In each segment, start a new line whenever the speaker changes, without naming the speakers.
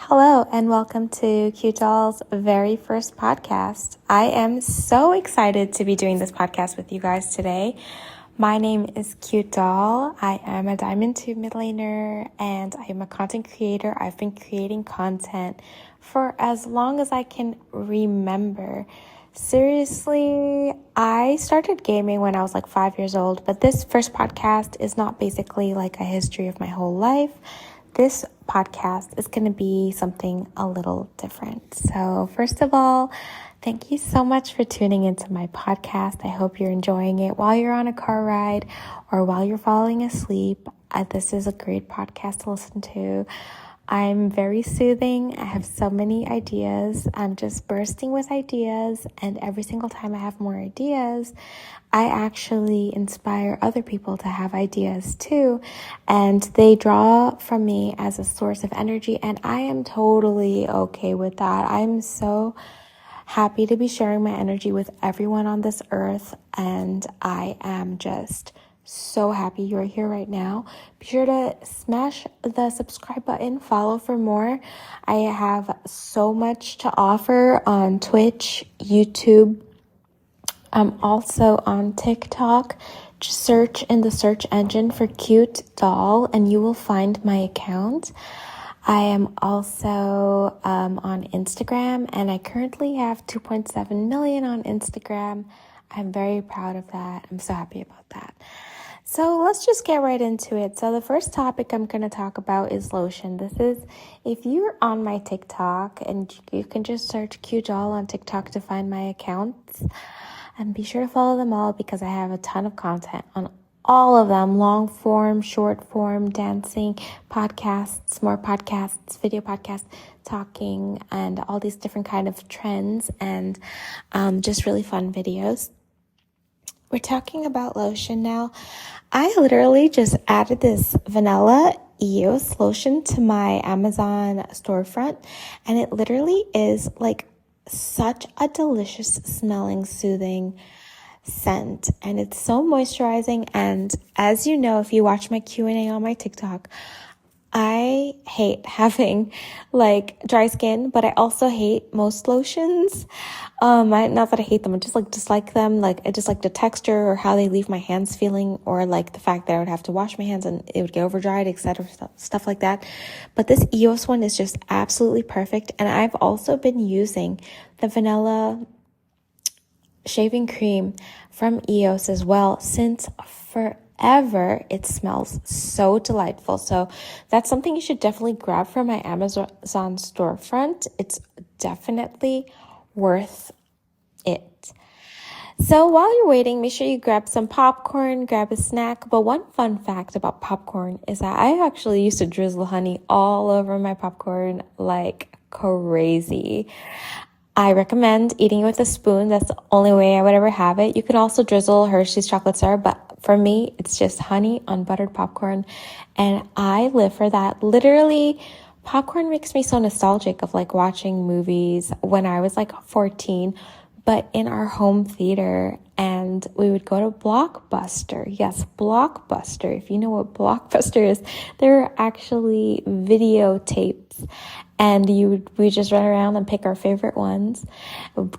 Hello and welcome to Cute Doll's very first podcast. I am so excited to be doing this podcast with you guys today. My name is Cute Doll. I am a Diamond 2 midlaner and I am a content creator. I've been creating content for as long as I can remember. Seriously, I started gaming when I was like 5 years old, but this first podcast is not basically like a history of my whole life. This podcast is going to be something a little different. So first of all, thank you so much for tuning into my podcast. I hope you're enjoying it while you're on a car ride or while you're falling asleep. This is a great podcast to listen to. I'm very soothing. I have so many ideas. I'm just bursting with ideas, and every single time I have more ideas, I actually inspire other people to have ideas too, and they draw from me as a source of energy, and I am totally okay with that. I'm so happy to be sharing my energy with everyone on this earth, and I am just so happy you're here right now. Be sure to smash the subscribe button, follow for more. I have so much to offer on Twitch, YouTube. I'm also on TikTok. Just search in the search engine for Cute Doll and you will find my account. I am also on Instagram, and I currently have 2.7 million on Instagram. I'm very proud of that. I'm so happy about that. So let's just get right into it. So the first topic I'm going to talk about is lotion. This is, if you're on my TikTok, and you can just search Cute Doll on TikTok to find my accounts. And be sure to follow them all because I have a ton of content on all of them: long form, short form, dancing, podcasts, more podcasts, video podcasts, talking, and all these different kind of trends and just really fun videos. We're talking about lotion now. I literally just added this vanilla EOS lotion to my Amazon storefront, and it literally is like such a delicious smelling, soothing scent, and it's so moisturizing. And as you know, if you watch my Q&A on my TikTok, I hate having like dry skin, but I also hate most lotions. Not that I hate them, I just dislike them. Like, I just like the texture or how they leave my hands feeling, or like the fact that I would have to wash my hands and it would get over dried, etc. Stuff like that. But this EOS one is just absolutely perfect. And I've also been using the vanilla shaving cream from EOS as well since forever. It smells so delightful. So that's something you should definitely grab from my Amazon storefront. It's definitely worth it. So while you're waiting, make sure you grab some popcorn, grab a snack. But one fun fact about popcorn is that I actually used to drizzle honey all over my popcorn like crazy. I recommend eating it with a spoon. That's the only way I would ever have it. You can also drizzle Hershey's chocolate syrup, but for me, it's just honey on buttered popcorn, and I live for that. Literally, popcorn makes me so nostalgic of like watching movies when I was like 14, but in our home theater, and we would go to Blockbuster. Yes, Blockbuster. If you know what Blockbuster is, there are actually videotapes, and we just run around and pick our favorite ones,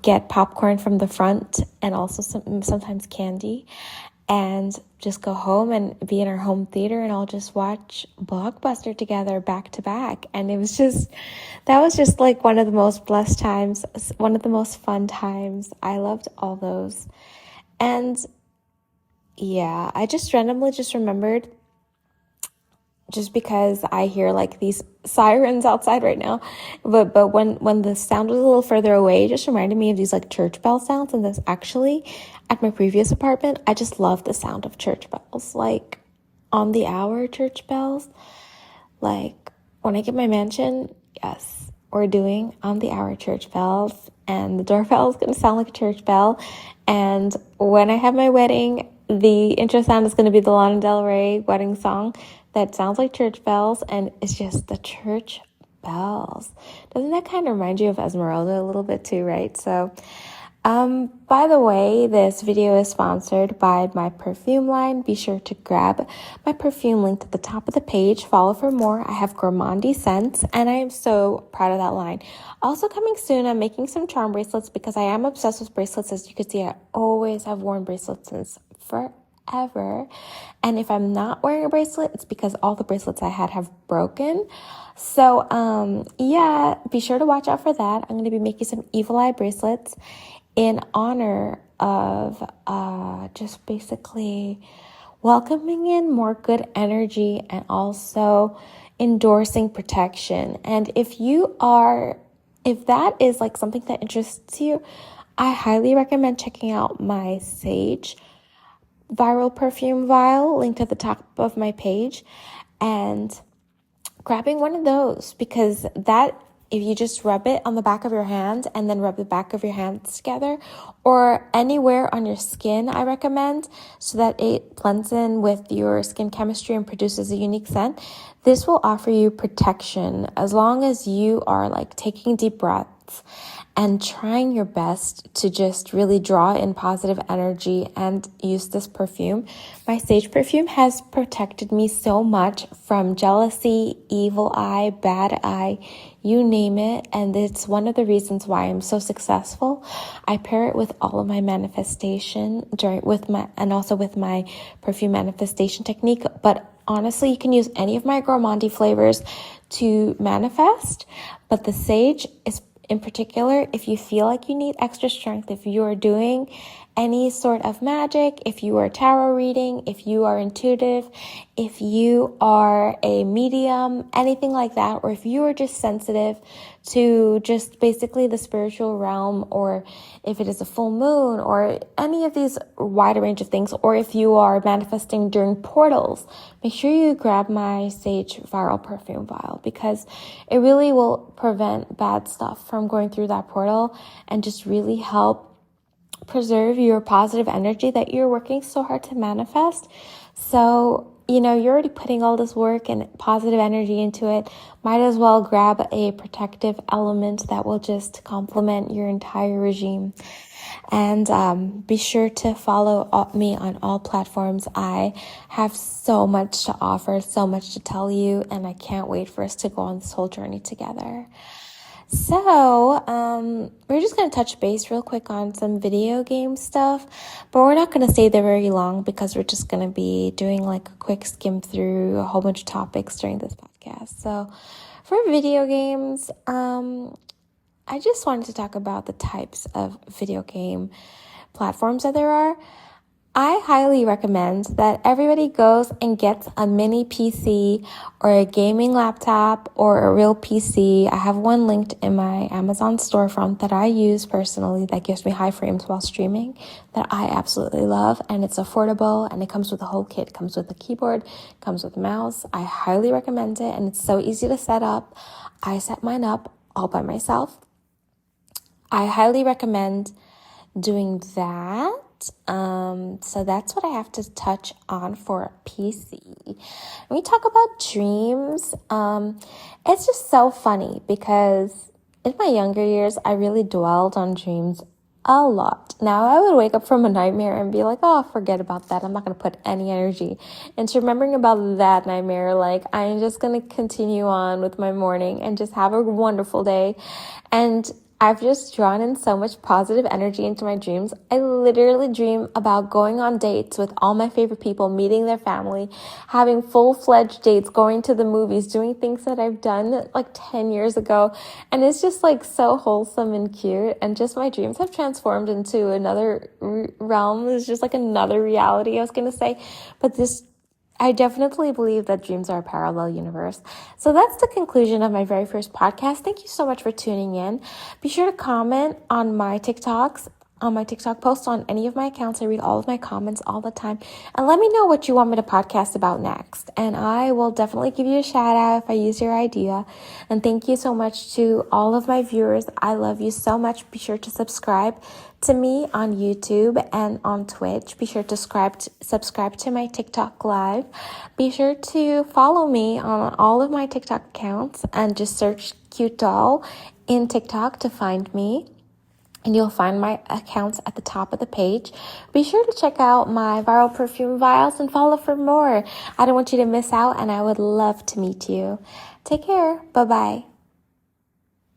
get popcorn from the front, and also sometimes candy, and just go home and be in our home theater and all just watch Blockbuster together back to back. And that was just like one of the most blessed times, one of the most fun times. I loved all those. And yeah, I just randomly just remembered, just because I hear like these sirens outside right now, but when the sound was a little further away, it just reminded me of these like church bell sounds. And this actually, at my previous apartment, I just love the sound of church bells, like on the hour church bells. Like when I get my mansion, yes, we're doing on the hour church bells, and the doorbell is going to sound like a church bell. And when I have my wedding, the intro sound is going to be the Lana Del Rey wedding song that sounds like church bells, and it's just the church bells. Doesn't that kind of remind you of Esmeralda a little bit too, right? So By the way, this video is sponsored by my perfume line. Be sure to grab my perfume link at the top of the page. Follow for more. I have gourmandy scents, and I am so proud of that line. Also coming soon, I'm making some charm bracelets because I am obsessed with bracelets. As you can see, I always have worn bracelets since forever. And if I'm not wearing a bracelet, it's because all the bracelets I had have broken. So, yeah, be sure to watch out for that. I'm going to be making some evil eye bracelets in honor of just basically welcoming in more good energy and also endorsing protection. And if that is like something that interests you, I highly recommend checking out my Sage viral perfume vial linked at the top of my page and grabbing one of those, because that, if you just rub it on the back of your hand and then rub the back of your hands together or anywhere on your skin, I recommend, so that it blends in with your skin chemistry and produces a unique scent. This will offer you protection as long as you are like taking deep breaths and trying your best to just really draw in positive energy and use this perfume. My Sage perfume has protected me so much from jealousy, evil eye, bad eye, you name it. And it's one of the reasons why I'm so successful. I pair it with all of my manifestation and also with my perfume manifestation technique. But honestly, you can use any of my gourmandy flavors to manifest, but the Sage is in particular, if you feel like you need extra strength, if you are doing any sort of magic, if you are tarot reading, if you are intuitive, if you are a medium, anything like that, or if you are just sensitive to just basically the spiritual realm, or if it is a full moon, or any of these wide range of things, or if you are manifesting during portals, make sure you grab my Sage viral perfume vial, because it really will prevent bad stuff from going through that portal and just really help preserve your positive energy that you're working so hard to manifest. So, you're already putting all this work and positive energy into it. Might as well grab a protective element that will just complement your entire regime. And be sure to follow me on all platforms. I have so much to offer, so much to tell you, and I can't wait for us to go on this whole journey together. So, we're just going to touch base real quick on some video game stuff, but we're not going to stay there very long because we're just going to be doing like a quick skim through a whole bunch of topics during this podcast. So, for video games, I just wanted to talk about the types of video game platforms that there are. I highly recommend that everybody goes and gets a mini PC or a gaming laptop or a real PC. I have one linked in my Amazon storefront that I use personally that gives me high frames while streaming that I absolutely love, and it's affordable and it comes with a whole kit. It comes with a keyboard, comes with a mouse. I highly recommend it, and it's so easy to set up. I set mine up all by myself. I highly recommend doing that. So that's what I have to touch on for PC. When we talk about dreams, it's just so funny because in my younger years, I really dwelled on dreams a lot. Now, I would wake up from a nightmare and be like, oh, forget about that. I'm not going to put any energy into remembering about that nightmare. Like, I'm just going to continue on with my morning and just have a wonderful day. And I've just drawn in so much positive energy into my dreams. I literally dream about going on dates with all my favorite people, meeting their family, having full-fledged dates, going to the movies, doing things that I've done like 10 years ago. And it's just like so wholesome and cute. And just my dreams have transformed into another realm. It's just like another reality, I was going to say. But I definitely believe that dreams are a parallel universe. So that's the conclusion of my very first podcast. Thank you so much for tuning in. Be sure to comment on my TikToks, on my TikTok posts, on any of my accounts. I read all of my comments all the time. And let me know what you want me to podcast about next. And I will definitely give you a shout out if I use your idea. And thank you so much to all of my viewers. I love you so much. Be sure to subscribe to me on YouTube and on Twitch. Be sure to subscribe to my TikTok live. Be sure to follow me on all of my TikTok accounts and just search Cute Doll in TikTok to find me. and you'll find my accounts at the top of the page. Be sure to check out my viral perfume vials and follow for more. I don't want you to miss out, and I would love to meet you. Take care. Bye-bye.